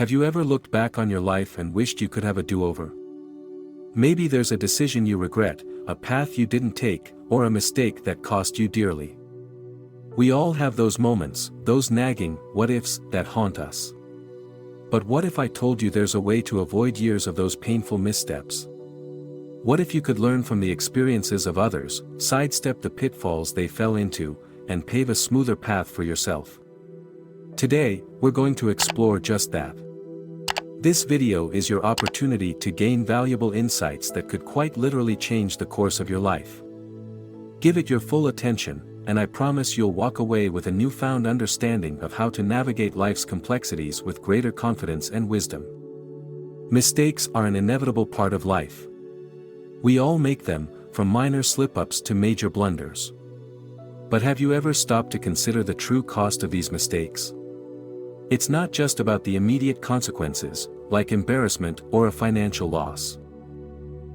Have you ever looked back on your life and wished you could have a do-over? Maybe there's a decision you regret, a path you didn't take, or a mistake that cost you dearly. We all have those moments, those nagging what-ifs that haunt us. But what if I told you there's a way to avoid years of those painful missteps? What if you could learn from the experiences of others, sidestep the pitfalls they fell into, and pave a smoother path for yourself? Today, we're going to explore just that. This video is your opportunity to gain valuable insights that could quite literally change the course of your life. Give it your full attention, and I promise you'll walk away with a newfound understanding of how to navigate life's complexities with greater confidence and wisdom. Mistakes are an inevitable part of life. We all make them, from minor slip-ups to major blunders. But have you ever stopped to consider the true cost of these mistakes? It's not just about the immediate consequences, like embarrassment or a financial loss.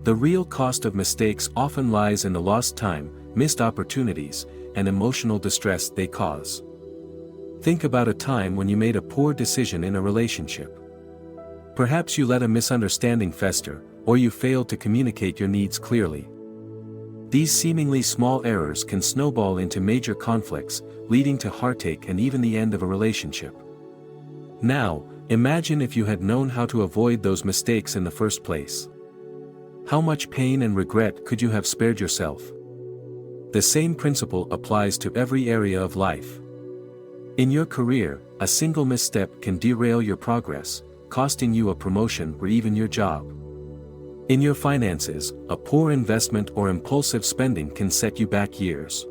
The real cost of mistakes often lies in the lost time, missed opportunities, and emotional distress they cause. Think about a time when you made a poor decision in a relationship. Perhaps you let a misunderstanding fester, or you failed to communicate your needs clearly. These seemingly small errors can snowball into major conflicts, leading to heartache and even the end of a relationship. Now, imagine if you had known how to avoid those mistakes in the first place. How much pain and regret could you have spared yourself? The same principle applies to every area of life. In your career, a single misstep can derail your progress, costing you a promotion or even your job. In your finances, a poor investment or impulsive spending can set you back years.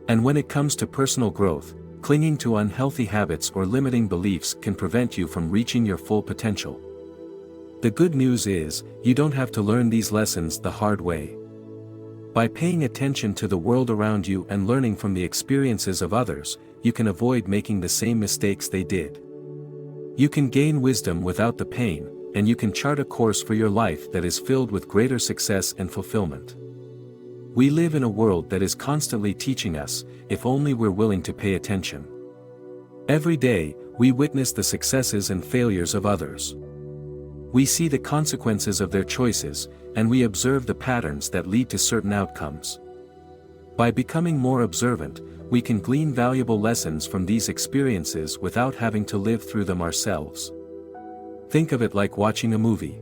And when it comes to personal growth, clinging to unhealthy habits or limiting beliefs can prevent you from reaching your full potential. The good news is, you don't have to learn these lessons the hard way. By paying attention to the world around you and learning from the experiences of others, you can avoid making the same mistakes they did. You can gain wisdom without the pain, and you can chart a course for your life that is filled with greater success and fulfillment. We live in a world that is constantly teaching us, if only we're willing to pay attention. Every day, we witness the successes and failures of others. We see the consequences of their choices, and we observe the patterns that lead to certain outcomes. By becoming more observant, we can glean valuable lessons from these experiences without having to live through them ourselves. Think of it like watching a movie.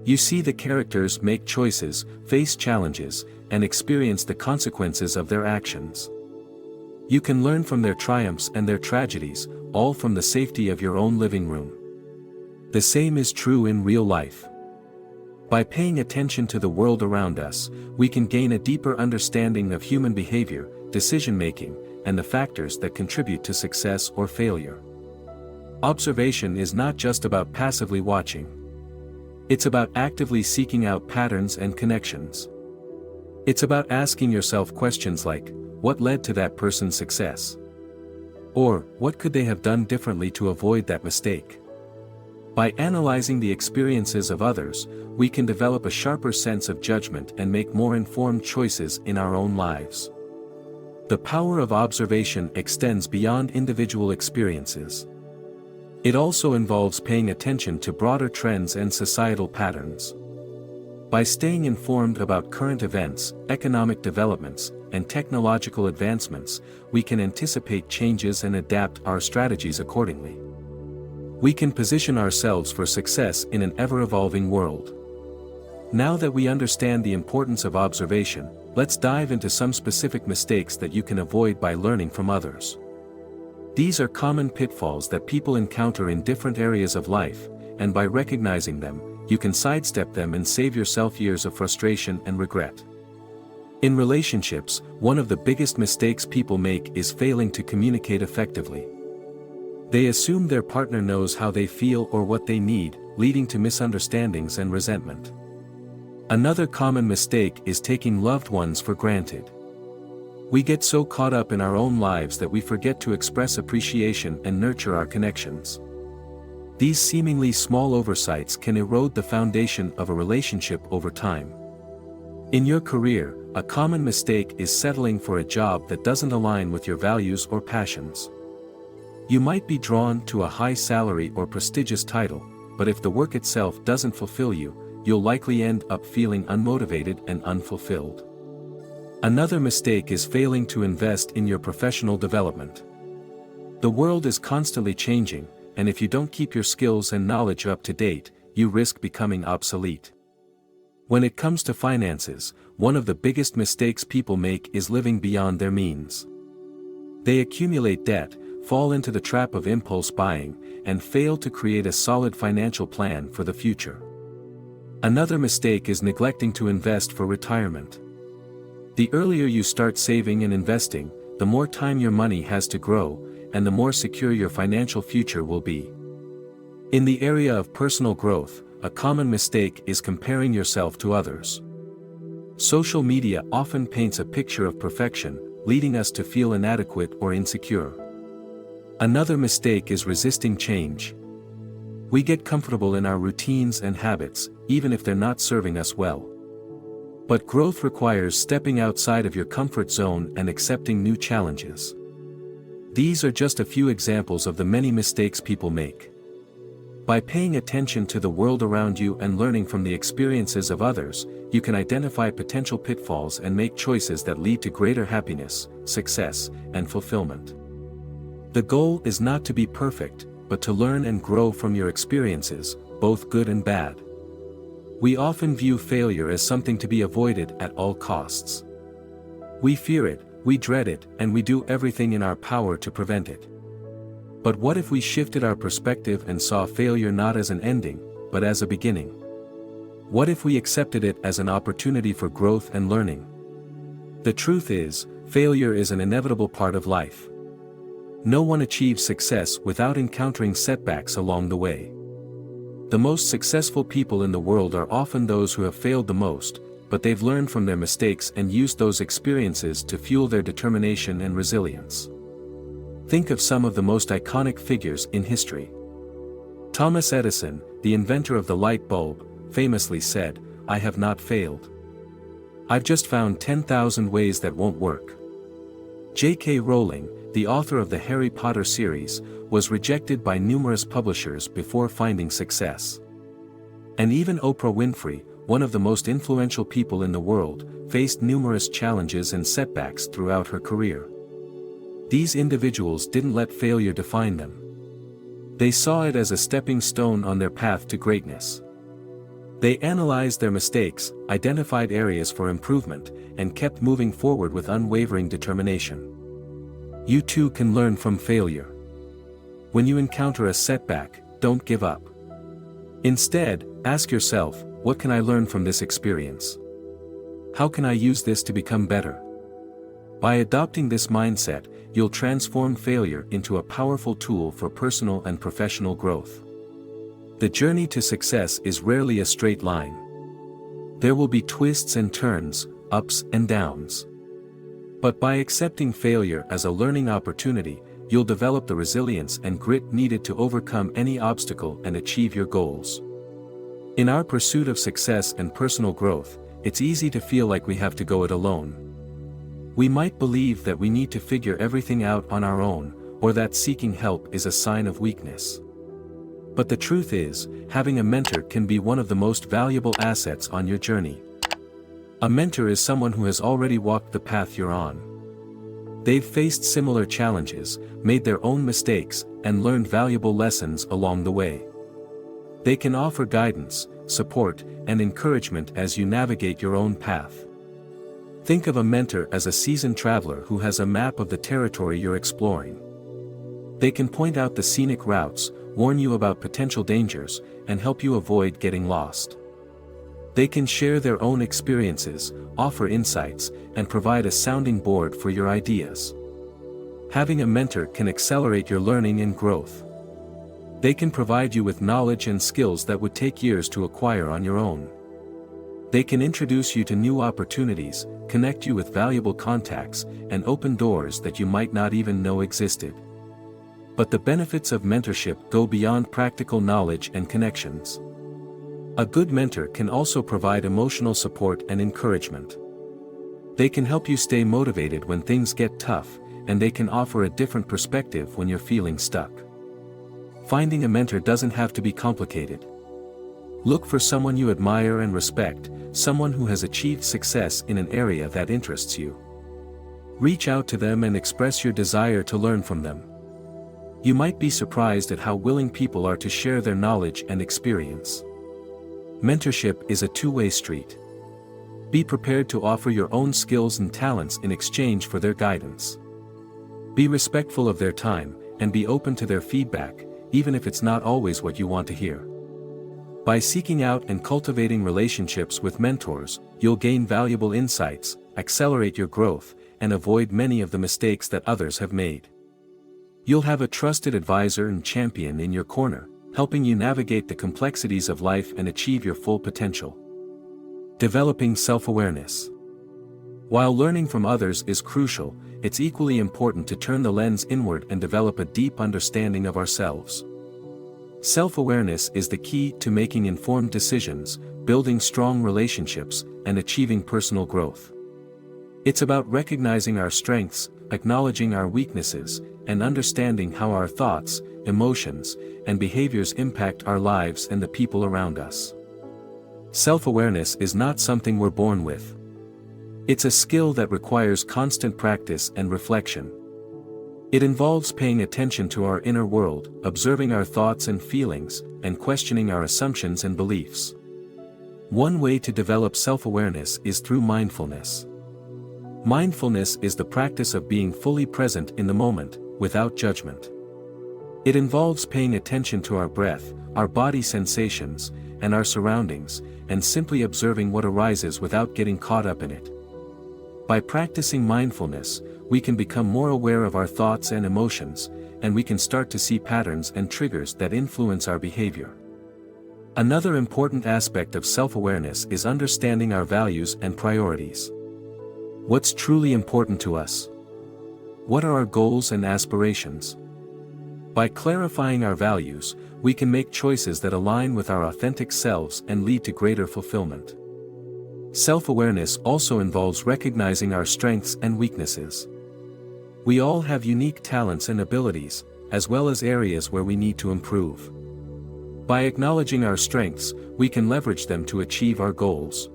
You see the characters make choices, face challenges, and experience the consequences of their actions. You can learn from their triumphs and their tragedies, all from the safety of your own living room. The same is true in real life. By paying attention to the world around us, we can gain a deeper understanding of human behavior, decision-making, and the factors that contribute to success or failure. Observation is not just about passively watching. It's about actively seeking out patterns and connections. It's about asking yourself questions like, what led to that person's success? Or, what could they have done differently to avoid that mistake? By analyzing the experiences of others, we can develop a sharper sense of judgment and make more informed choices in our own lives. The power of observation extends beyond individual experiences. It also involves paying attention to broader trends and societal patterns. By staying informed about current events, economic developments, and technological advancements, we can anticipate changes and adapt our strategies accordingly. We can position ourselves for success in an ever-evolving world. Now that we understand the importance of observation, let's dive into some specific mistakes that you can avoid by learning from others. These are common pitfalls that people encounter in different areas of life, and by recognizing them, you can sidestep them and save yourself years of frustration and regret. In relationships, one of the biggest mistakes people make is failing to communicate effectively. They assume their partner knows how they feel or what they need, leading to misunderstandings and resentment. Another common mistake is taking loved ones for granted. We get so caught up in our own lives that we forget to express appreciation and nurture our connections. These seemingly small oversights can erode the foundation of a relationship over time. In your career, a common mistake is settling for a job that doesn't align with your values or passions. You might be drawn to a high salary or prestigious title, but if the work itself doesn't fulfill you, you'll likely end up feeling unmotivated and unfulfilled. Another mistake is failing to invest in your professional development. The world is constantly changing, and if you don't keep your skills and knowledge up to date, you risk becoming obsolete. When it comes to finances, one of the biggest mistakes people make is living beyond their means. They accumulate debt, fall into the trap of impulse buying, and fail to create a solid financial plan for the future. Another mistake is neglecting to invest for retirement. The earlier you start saving and investing, the more time your money has to grow, and the more secure your financial future will be. In the area of personal growth, a common mistake is comparing yourself to others. Social media often paints a picture of perfection, leading us to feel inadequate or insecure. Another mistake is resisting change. We get comfortable in our routines and habits, even if they're not serving us well. But growth requires stepping outside of your comfort zone and accepting new challenges. These are just a few examples of the many mistakes people make. By paying attention to the world around you and learning from the experiences of others, you can identify potential pitfalls and make choices that lead to greater happiness, success, and fulfillment. The goal is not to be perfect, but to learn and grow from your experiences, both good and bad. We often view failure as something to be avoided at all costs. We fear it, we dread it, and we do everything in our power to prevent it. But what if we shifted our perspective and saw failure not as an ending, but as a beginning? What if we accepted it as an opportunity for growth and learning? The truth is, failure is an inevitable part of life. No one achieves success without encountering setbacks along the way. The most successful people in the world are often those who have failed the most, but they've learned from their mistakes and used those experiences to fuel their determination and resilience. Think of some of the most iconic figures in history. Thomas Edison, the inventor of the light bulb, famously said, "I have not failed. I've just found 10,000 ways that won't work." J.K. Rowling, the author of the Harry Potter series, was rejected by numerous publishers before finding success. And even Oprah Winfrey, one of the most influential people in the world, faced numerous challenges and setbacks throughout her career. These individuals didn't let failure define them. They saw it as a stepping stone on their path to greatness. They analyzed their mistakes, identified areas for improvement, and kept moving forward with unwavering determination. You too can learn from failure. When you encounter a setback, don't give up. Instead, ask yourself, what can I learn from this experience? How can I use this to become better? By adopting this mindset, you'll transform failure into a powerful tool for personal and professional growth. The journey to success is rarely a straight line. There will be twists and turns, ups and downs. But by accepting failure as a learning opportunity, you'll develop the resilience and grit needed to overcome any obstacle and achieve your goals. In our pursuit of success and personal growth, it's easy to feel like we have to go it alone. We might believe that we need to figure everything out on our own, or that seeking help is a sign of weakness. But the truth is, having a mentor can be one of the most valuable assets on your journey. A mentor is someone who has already walked the path you're on. They've faced similar challenges, made their own mistakes, and learned valuable lessons along the way. They can offer guidance, support, and encouragement as you navigate your own path. Think of a mentor as a seasoned traveler who has a map of the territory you're exploring. They can point out the scenic routes, warn you about potential dangers, and help you avoid getting lost. They can share their own experiences, offer insights, and provide a sounding board for your ideas. Having a mentor can accelerate your learning and growth. They can provide you with knowledge and skills that would take years to acquire on your own. They can introduce you to new opportunities, connect you with valuable contacts, and open doors that you might not even know existed. But the benefits of mentorship go beyond practical knowledge and connections. A good mentor can also provide emotional support and encouragement. They can help you stay motivated when things get tough, and they can offer a different perspective when you're feeling stuck. Finding a mentor doesn't have to be complicated. Look for someone you admire and respect, someone who has achieved success in an area that interests you. Reach out to them and express your desire to learn from them. You might be surprised at how willing people are to share their knowledge and experience. Mentorship is a two-way street. Be prepared to offer your own skills and talents in exchange for their guidance. Be respectful of their time, and be open to their feedback, even if it's not always what you want to hear. By seeking out and cultivating relationships with mentors, you'll gain valuable insights, accelerate your growth, and avoid many of the mistakes that others have made. You'll have a trusted advisor and champion in your corner, helping you navigate the complexities of life and achieve your full potential. Developing self-awareness. While learning from others is crucial, it's equally important to turn the lens inward and develop a deep understanding of ourselves. Self-awareness is the key to making informed decisions, building strong relationships, and achieving personal growth. It's about recognizing our strengths, acknowledging our weaknesses, and understanding how our thoughts, emotions, and behaviors impact our lives and the people around us. Self-awareness is not something we're born with. It's a skill that requires constant practice and reflection. It involves paying attention to our inner world, observing our thoughts and feelings, and questioning our assumptions and beliefs. One way to develop self-awareness is through mindfulness. Mindfulness is the practice of being fully present in the moment, without judgment. It involves paying attention to our breath, our body sensations, and our surroundings, and simply observing what arises without getting caught up in it. By practicing mindfulness, we can become more aware of our thoughts and emotions, and we can start to see patterns and triggers that influence our behavior. Another important aspect of self-awareness is understanding our values and priorities. What's truly important to us? What are our goals and aspirations? By clarifying our values, we can make choices that align with our authentic selves and lead to greater fulfillment. Self-awareness also involves recognizing our strengths and weaknesses. We all have unique talents and abilities, as well as areas where we need to improve. By acknowledging our strengths, we can leverage them to achieve our goals.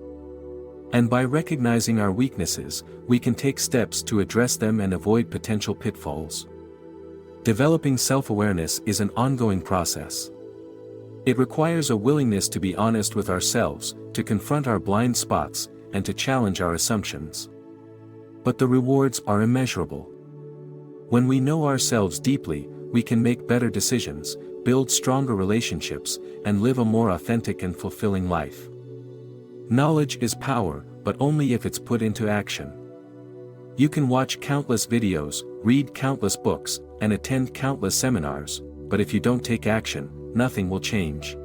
And by recognizing our weaknesses, we can take steps to address them and avoid potential pitfalls. Developing self-awareness is an ongoing process. It requires a willingness to be honest with ourselves, to confront our blind spots, and to challenge our assumptions. But the rewards are immeasurable. When we know ourselves deeply, we can make better decisions, build stronger relationships, and live a more authentic and fulfilling life. Knowledge is power, but only if it's put into action. You can watch countless videos, read countless books, and attend countless seminars, but if you don't take action, nothing will change.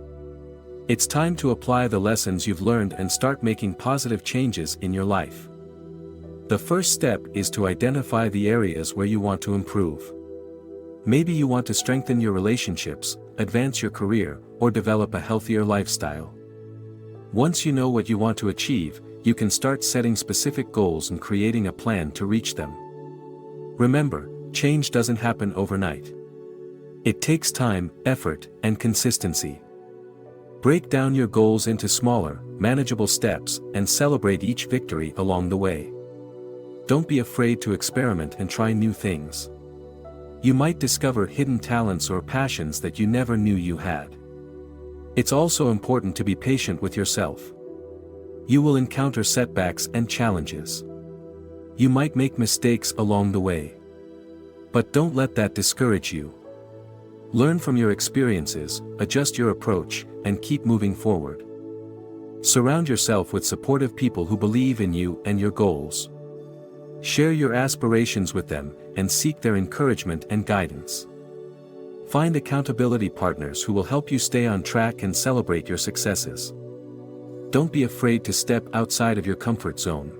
It's time to apply the lessons you've learned and start making positive changes in your life. The first step is to identify the areas where you want to improve. Maybe you want to strengthen your relationships, advance your career, or develop a healthier lifestyle. Once you know what you want to achieve, you can start setting specific goals and creating a plan to reach them. Remember, change doesn't happen overnight. It takes time, effort, and consistency. Break down your goals into smaller, manageable steps, and celebrate each victory along the way. Don't be afraid to experiment and try new things. You might discover hidden talents or passions that you never knew you had. It's also important to be patient with yourself. You will encounter setbacks and challenges. You might make mistakes along the way. But don't let that discourage you. Learn from your experiences, adjust your approach, and keep moving forward. Surround yourself with supportive people who believe in you and your goals. Share your aspirations with them, and seek their encouragement and guidance. Find accountability partners who will help you stay on track and celebrate your successes. Don't be afraid to step outside of your comfort zone.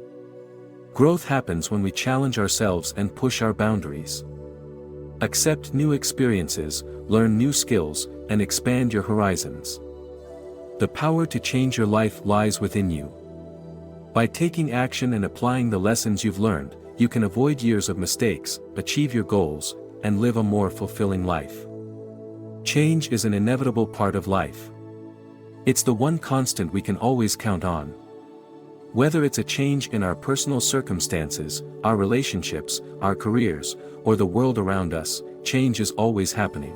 Growth happens when we challenge ourselves and push our boundaries. Accept new experiences, learn new skills, and expand your horizons. The power to change your life lies within you. By taking action and applying the lessons you've learned, you can avoid years of mistakes, achieve your goals, and live a more fulfilling life. Change is an inevitable part of life. It's the one constant we can always count on. Whether it's a change in our personal circumstances, our relationships, our careers, or the world around us, change is always happening.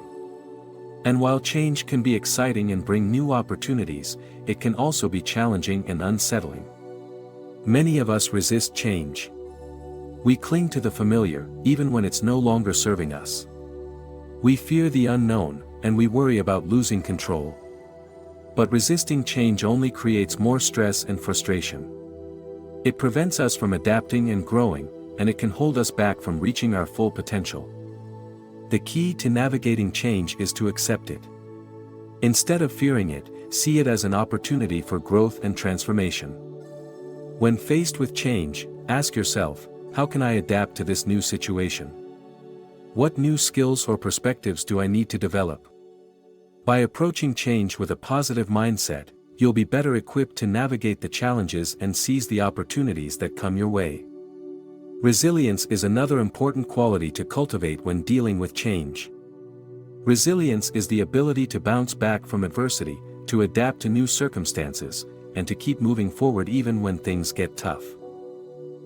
And while change can be exciting and bring new opportunities, it can also be challenging and unsettling. Many of us resist change. We cling to the familiar, even when it's no longer serving us. We fear the unknown, and we worry about losing control. But resisting change only creates more stress and frustration. It prevents us from adapting and growing, and it can hold us back from reaching our full potential. The key to navigating change is to accept it. Instead of fearing it, see it as an opportunity for growth and transformation. When faced with change, ask yourself, how can I adapt to this new situation? What new skills or perspectives do I need to develop? By approaching change with a positive mindset, you'll be better equipped to navigate the challenges and seize the opportunities that come your way. Resilience is another important quality to cultivate when dealing with change. Resilience is the ability to bounce back from adversity, to adapt to new circumstances, and to keep moving forward even when things get tough.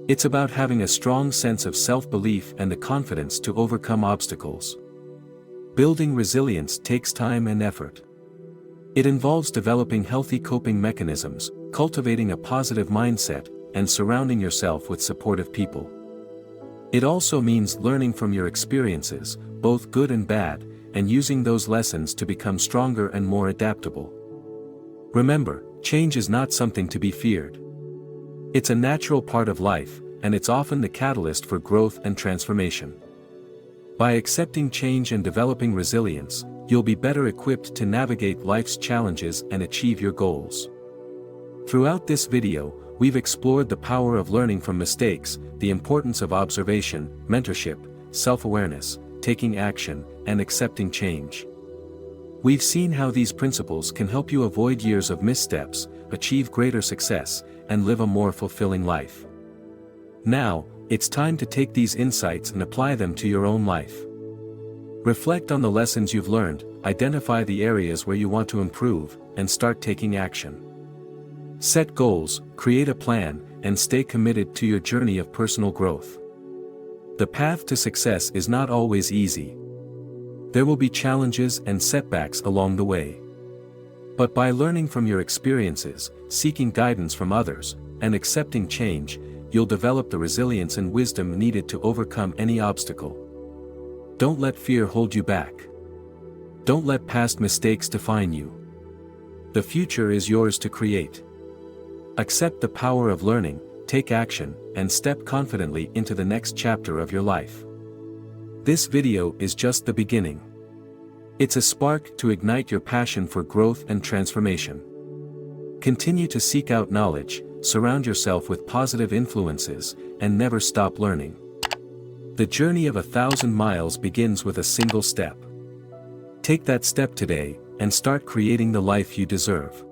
It's about having a strong sense of self-belief and the confidence to overcome obstacles. Building resilience takes time and effort. It involves developing healthy coping mechanisms, cultivating a positive mindset, and surrounding yourself with supportive people. It also means learning from your experiences, both good and bad, and using those lessons to become stronger and more adaptable. Remember, change is not something to be feared. It's a natural part of life, and it's often the catalyst for growth and transformation. By accepting change and developing resilience, you'll be better equipped to navigate life's challenges and achieve your goals. Throughout this video, we've explored the power of learning from mistakes, the importance of observation, mentorship, self-awareness, taking action, and accepting change. We've seen how these principles can help you avoid years of missteps, achieve greater success, and live a more fulfilling life. Now, it's time to take these insights and apply them to your own life. Reflect on the lessons you've learned, identify the areas where you want to improve, and start taking action. Set goals, create a plan, and stay committed to your journey of personal growth. The path to success is not always easy. There will be challenges and setbacks along the way. But by learning from your experiences, seeking guidance from others, and accepting change, you'll develop the resilience and wisdom needed to overcome any obstacle. Don't let fear hold you back. Don't let past mistakes define you. The future is yours to create. Accept the power of learning, take action, and step confidently into the next chapter of your life. This video is just the beginning. It's a spark to ignite your passion for growth and transformation. Continue to seek out knowledge, surround yourself with positive influences, and never stop learning. The journey of 1,000 miles begins with a single step. Take that step today, and start creating the life you deserve.